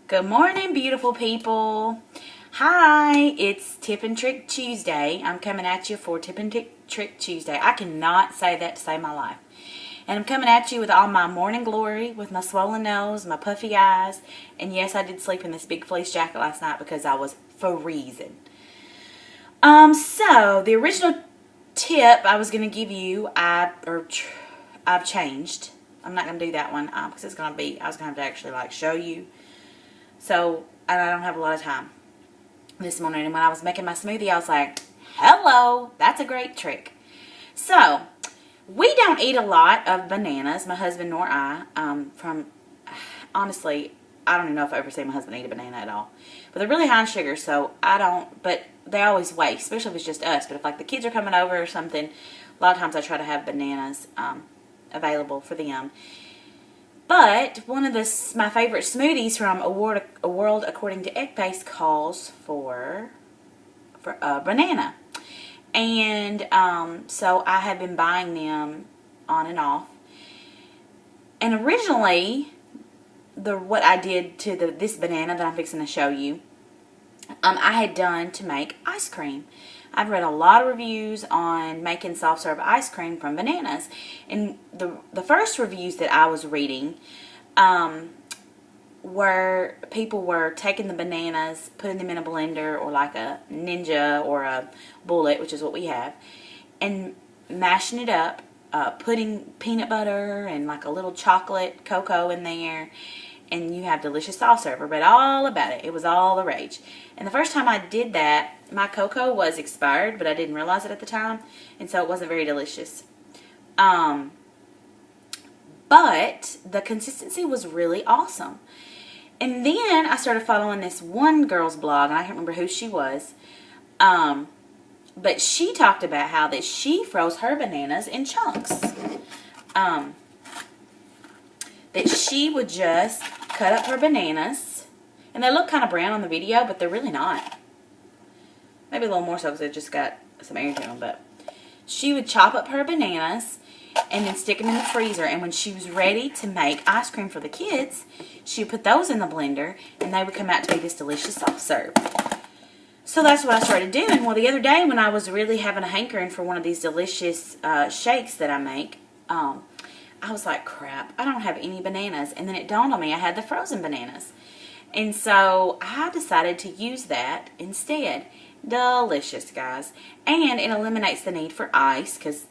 Good morning, beautiful people. Hi, it's Tip and Trick Tuesday. I'm coming at you for Tip and Trick Tuesday. I cannot say that to save my life. And I'm coming at you with all my morning glory, with my swollen nose, my puffy eyes. And yes, I did sleep in this big fleece jacket last night because I was freezing. So the original tip I was going to give you, I've changed. I'm not going to do that one because I was going to have to actually show you. So, and I don't have a lot of time this morning. And when I was making my smoothie, I was like, hello, that's a great trick. So, we don't eat a lot of bananas, my husband nor I. Honestly, I don't even know if I've ever seen my husband eat a banana at all. But they're really high in sugar, so I don't, but they always waste, especially if it's just us. But if the kids are coming over or something, a lot of times I try to have bananas available for them. But one of my favorite smoothies from A World According to Egg Base calls for a banana. And so I have been buying them on and off. And originally, what I did to this banana that I'm fixing to show you, I had done to make ice cream. I've read a lot of reviews on making soft serve ice cream from bananas. And the first reviews that I was reading were people were taking the bananas, putting them in a blender or like a Ninja or a Bullet, which is what we have, and mashing it up, putting peanut butter and like a little chocolate cocoa in there, and you have delicious soft serve. I read all about it. It was all the rage. And the first time I did that, my cocoa was expired, but I didn't realize it at the time, and so it wasn't very delicious. But the consistency was really awesome. And then I started following this one girl's blog, and I can't remember who she was, but she talked about how that she froze her bananas in chunks. That she would just cut up her bananas, and they look kind of brown on the video, but they're really not. Maybe a little more so because they just got some air to them, but she would chop up her bananas and then stick them in the freezer, and when she was ready to make ice cream for the kids, she would put those in the blender, and they would come out to be this delicious soft serve. So that's what I started doing. Well, the other day when I was really having a hankering for one of these delicious shakes that I make, I was like, crap, I don't have any bananas. And then it dawned on me I had the frozen bananas. And so I decided to use that instead. Delicious, guys. And it eliminates the need for ice, because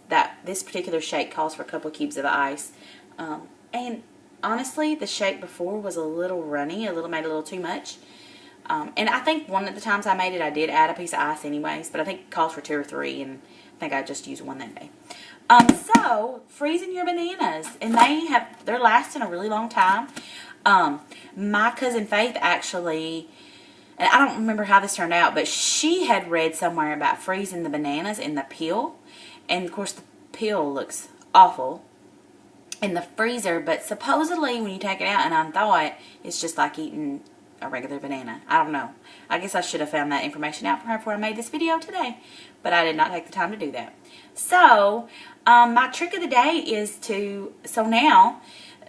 this particular shake calls for a couple of cubes of ice. And honestly, the shake before was a little runny, made a little too much. And I think one of the times I made it, I did add a piece of ice anyways, but I think it calls for 2 or 3, and I think I just used one that day. So, freezing your bananas, and they're lasting a really long time. My cousin Faith actually, and I don't remember how this turned out, but she had read somewhere about freezing the bananas in the peel, and of course the peel looks awful in the freezer, but supposedly when you take it out and unthaw it, it's just like eating a regular banana. I don't know. I guess I should have found that information out from her before I made this video today, but I did not take the time to do that. So, my trick of the day is so now,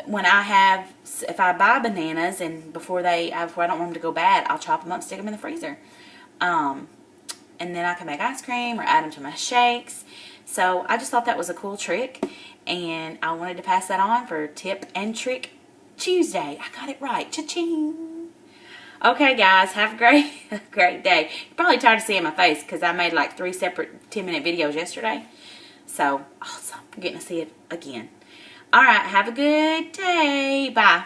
if I buy bananas and before I don't want them to go bad, I'll chop them up and stick them in the freezer. And then I can make ice cream or add them to my shakes. So, I just thought that was a cool trick, and I wanted to pass that on for Tip and Trick Tuesday. I got it right. Cha-ching! Okay, guys, have a great day. You're probably tired of seeing my face because I made like 3 separate 10-minute videos yesterday. So, awesome. I'm getting to see it again. All right, have a good day. Bye.